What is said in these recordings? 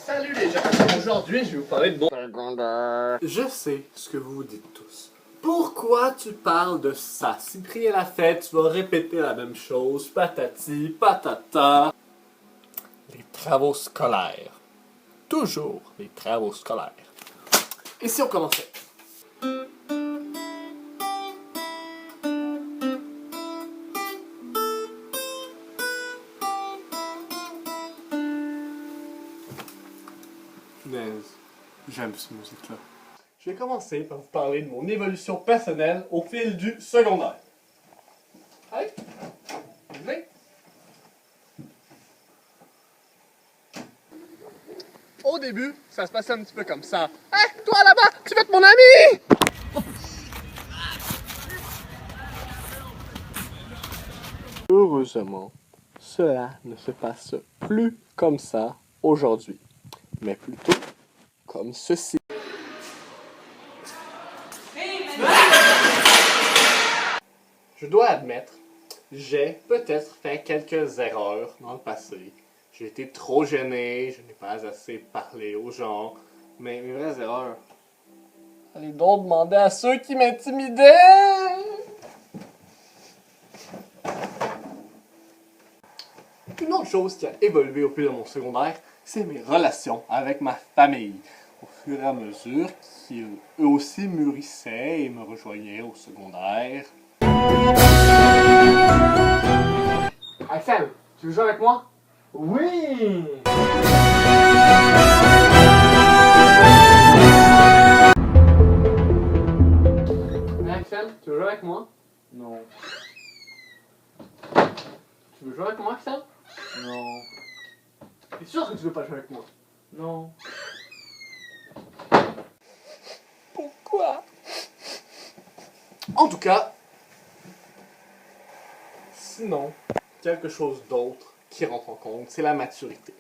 Salut les gens, aujourd'hui je vais vous parler de mon secondaire. Je sais ce que vous vous dites tous. Pourquoi tu parles de ça? Cyprien l'a fait, tu vas répéter la même chose, patati, patata. Les travaux scolaires. Toujours les travaux scolaires. Et si on commençait? Punaise, j'aime cette musique-là. Je vais commencer par vous parler de mon évolution personnelle au fil du secondaire. Allez, venez. Au début, ça se passait un petit peu comme ça. Hey, toi là-bas, tu veux être mon ami? Heureusement, cela ne se passe plus comme ça aujourd'hui, mais plutôt comme ceci. Je dois admettre, j'ai peut-être fait quelques erreurs dans le passé. J'ai été trop gêné, je n'ai pas assez parlé aux gens, mais mes vraies erreurs, allez donc demander à ceux qui m'intimidaient! Une autre chose qui a évolué au fil de mon secondaire, c'est mes relations avec ma famille. Au fur et à mesure qu'ils eux aussi mûrissaient et me rejoignaient au secondaire. Axel, tu veux jouer avec moi? Oui! Axel, tu veux jouer avec moi? Non. Tu veux jouer avec moi, Axel? Non. T'es sûr que tu veux pas jouer avec moi? Non. Pourquoi? En tout cas, sinon, quelque chose d'autre qui rentre en compte, c'est la maturité.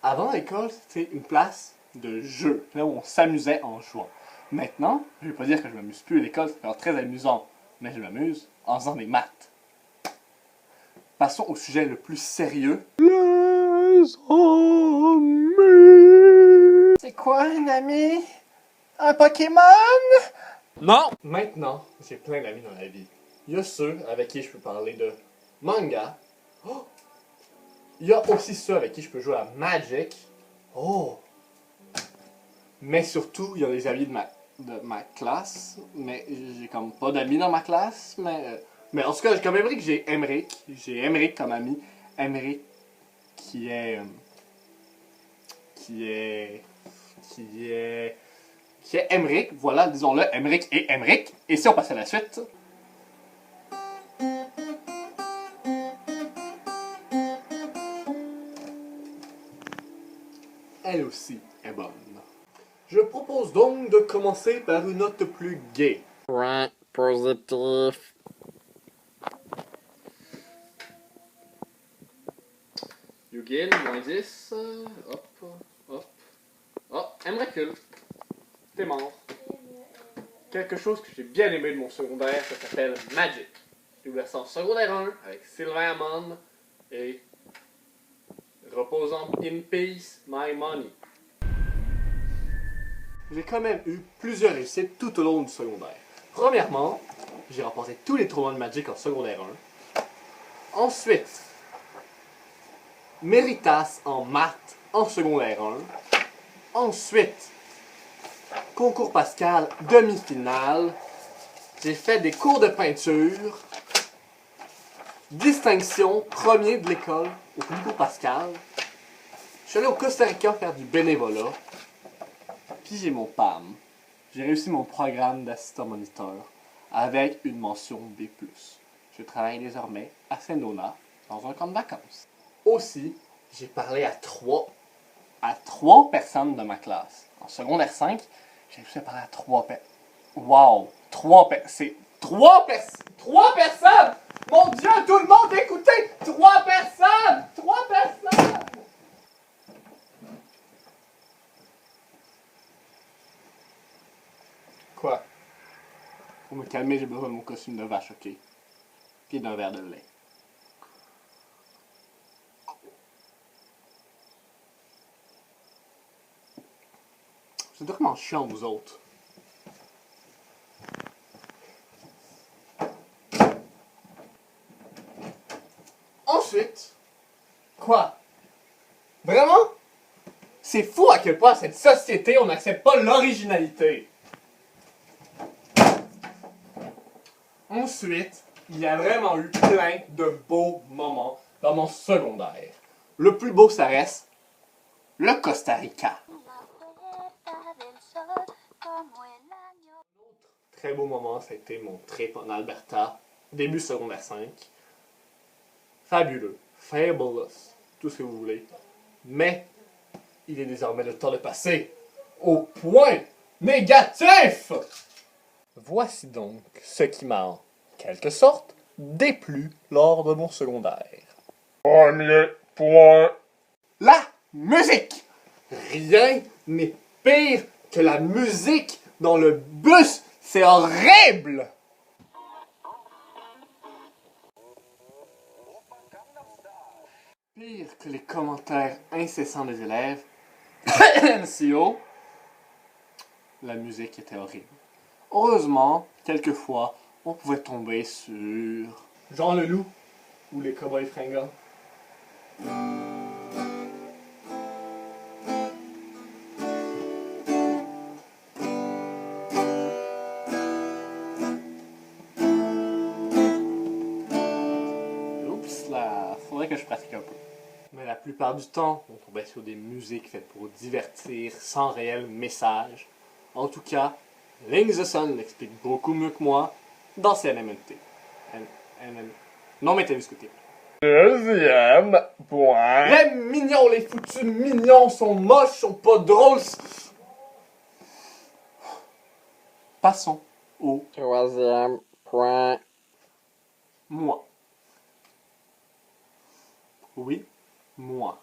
Avant l'école, c'était une place de jeu, là où on s'amusait en jouant. Maintenant, je ne vais pas dire que je m'amuse plus à l'école, c'est encore très amusant, mais je m'amuse en faisant des maths. Passons au sujet le plus sérieux. Les amis! C'est quoi un ami? Un Pokémon? Non! Maintenant, j'ai plein d'amis dans la vie. Il y a ceux avec qui je peux parler de manga. Oh! Il y a aussi ceux avec qui je peux jouer à Magic. Oh! Mais surtout, il y a les amis de ma classe. Mais j'ai comme pas d'amis dans ma classe. Mais en tout cas, comme Emeric, j'ai Emeric. J'ai Emeric comme ami. Emeric qui est Emeric. Voilà, disons-le, Emeric et Emeric. Et si on passe à la suite. Elle aussi est bonne. Je propose donc de commencer par une note plus gaie. Ouais, positif. Yugil, moins 10. Hop, hop. Oh, Emrecule. T'es mort. Quelque chose que j'ai bien aimé de mon secondaire, ça s'appelle Magic. J'ai ouvert ça en secondaire 1 avec Sylvain Amon et reposant in peace my money. J'ai quand même eu plusieurs réussites tout au long du secondaire. Premièrement, j'ai remporté tous les tournois de Magic en secondaire 1. Ensuite, Méritas en maths en secondaire 1. Ensuite, concours Pascal, demi-finale. J'ai fait des cours de peinture. Distinction, premier de l'école au concours Pascal. Je suis allé au Costa Rica faire du bénévolat. Puis j'ai mon PAM. J'ai réussi mon programme d'assistant moniteur avec une mention B+. Je travaille désormais à Saint-Donat dans un camp de vacances. Aussi, j'ai parlé à trois personnes de ma classe. En secondaire 5, j'ai réussi à parler à 3 personnes. Wow! 3 personnes! 3 personnes! Mon Dieu, tout le monde écoutez! 3 personnes! 3 personnes! Quoi? Pour me calmer, j'ai besoin de mon costume de vache, ok? Puis d'un verre de lait. C'est vraiment chiant, vous autres. Ensuite... Quoi? Vraiment? C'est fou à quel point cette société, on n'accepte pas l'originalité. Ensuite, il y a vraiment eu plein de beaux moments dans mon secondaire. Le plus beau, ça reste le Costa Rica. Très beau moment, ça a été mon trip en Alberta, début secondaire 5. Fabuleux, fabulous, tout ce que vous voulez. Mais, il est désormais le temps de passer au point négatif! Voici donc ce qui m'a, en quelque sorte, déplu lors de mon secondaire. Premier point. La musique! Rien n'est pire que la musique dans le bus! C'est horrible! Pire que les commentaires incessants des élèves, NCO, la musique était horrible. Heureusement, quelquefois, on pouvait tomber sur Jean Leloup ou les Cowboys fringants. Oups là, faudrait que je pratique un peu. Mais la plupart du temps, on tombait sur des musiques faites pour divertir, sans réel message. En tout cas, Link the Sun l'explique beaucoup mieux que moi dans ses NMNT. Non mais t'as vu ce côté. Deuxième point. Les mignons, les foutus mignons sont moches, sont pas drôles. Passons au Troisième point. moi. Oui, moi.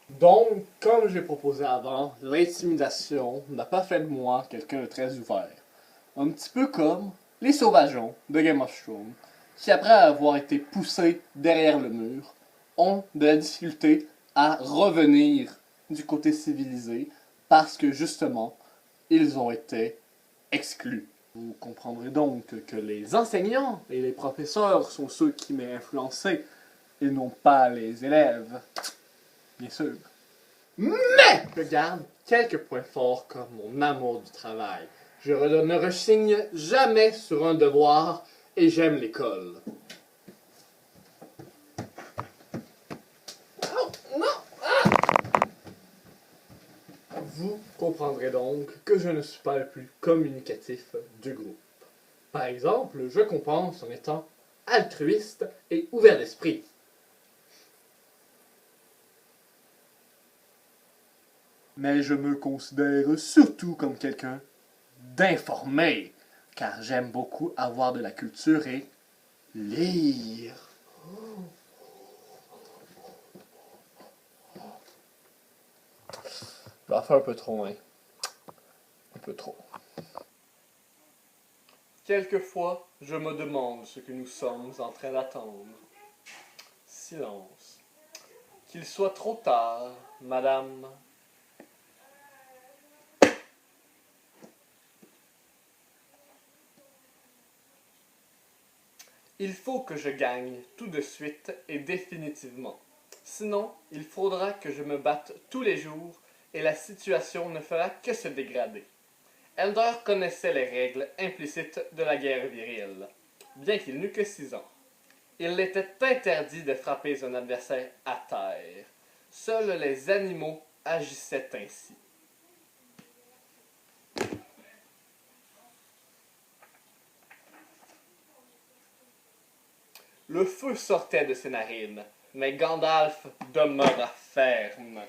Donc, comme j'ai proposé avant, l'intimidation n'a pas fait de moi quelqu'un de très ouvert. Un petit peu comme les sauvageons de Game of Thrones, qui après avoir été poussés derrière le mur, ont de la difficulté à revenir du côté civilisé parce que justement, ils ont été exclus. Vous comprendrez donc que les enseignants et les professeurs sont ceux qui m'ont influencé et non pas les élèves. Bien sûr. Mais je garde quelques points forts comme mon amour du travail. Je ne rechigne jamais sur un devoir et j'aime l'école. Oh, non! Ah! Vous comprendrez donc que je ne suis pas le plus communicatif du groupe. Par exemple, je compense en étant altruiste et ouvert d'esprit. Mais je me considère surtout comme quelqu'un d'informé, car j'aime beaucoup avoir de la culture et lire. Je vais faire un peu trop, hein. Un peu trop. Quelquefois, je me demande ce que nous sommes en train d'attendre. Silence. Qu'il soit trop tard, madame. Il faut que je gagne tout de suite et définitivement. Sinon, il faudra que je me batte tous les jours et la situation ne fera que se dégrader. Elder connaissait les règles implicites de la guerre virile, bien qu'il n'eût que 6 ans. Il était interdit de frapper un adversaire à terre. Seuls les animaux agissaient ainsi. Le feu sortait de ses narines, mais Gandalf demeura ferme.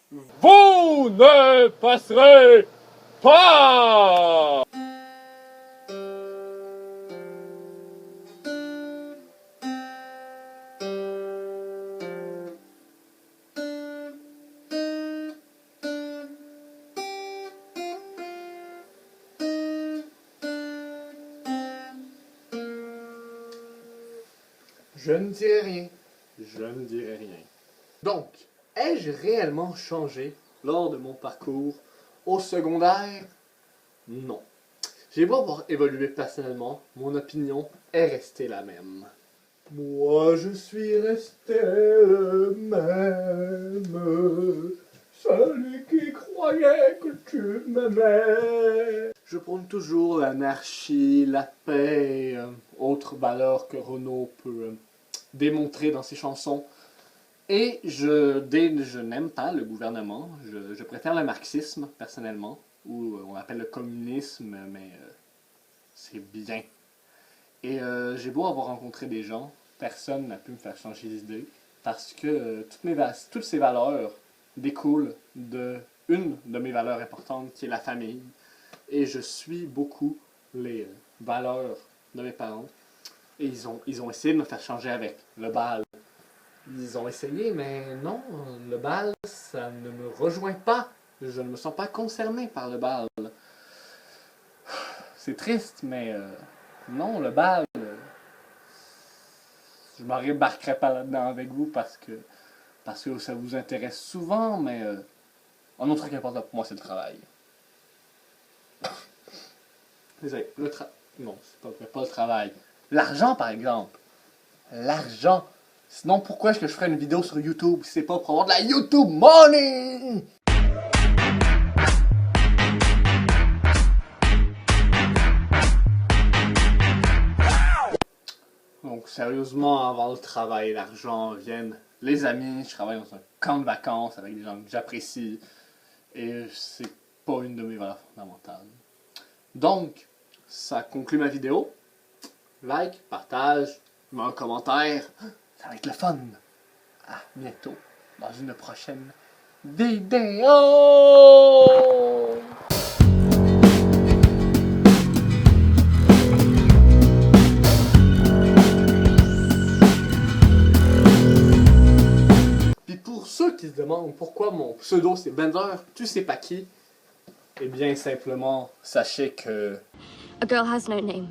Vous ne passerez pas! Je ne dirai rien. Je ne dirai rien. Donc, ai-je réellement changé lors de mon parcours au secondaire? Non. J'ai beau avoir évolué personnellement, mon opinion est restée la même. Moi, je suis resté le même, celui qui croyait que tu m'aimais. Je prône toujours l'anarchie, la paix, autres valeurs que Renaud peut démontrer dans ses chansons. Et je n'aime pas le gouvernement, je préfère le marxisme, personnellement, ou on appelle le communisme, mais c'est bien. Et j'ai beau avoir rencontré des gens, personne n'a pu me faire changer d'idée, parce que toutes ces valeurs découlent de une de mes valeurs importantes, qui est la famille. Et je suis beaucoup les valeurs de mes parents. Et ils ont essayé de me faire changer avec le bal. Ils ont essayé, mais non, le bal, ça ne me rejoint pas. Je ne me sens pas concerné par le bal. C'est triste, mais non, le bal, je ne m'embarquerai pas là-dedans avec vous parce que ça vous intéresse souvent, mais un autre truc important pour moi, c'est le travail. Désolé, non, c'est pas le travail. L'argent, par exemple. L'argent. Sinon, pourquoi est-ce que je ferais une vidéo sur YouTube si c'est pas pour avoir de la YouTube money? Donc, sérieusement, avant le travail et l'argent viennent les amis. Je travaille dans un camp de vacances avec des gens que j'apprécie. Et c'est pas une de mes valeurs fondamentales. Donc, ça conclut ma vidéo. Like, partage, mets un commentaire. Ça va être le fun. À bientôt dans une prochaine vidéo. Puis pour ceux qui se demandent pourquoi mon pseudo c'est Bender, tu sais pas qui, eh bien simplement sachez que A girl has no name.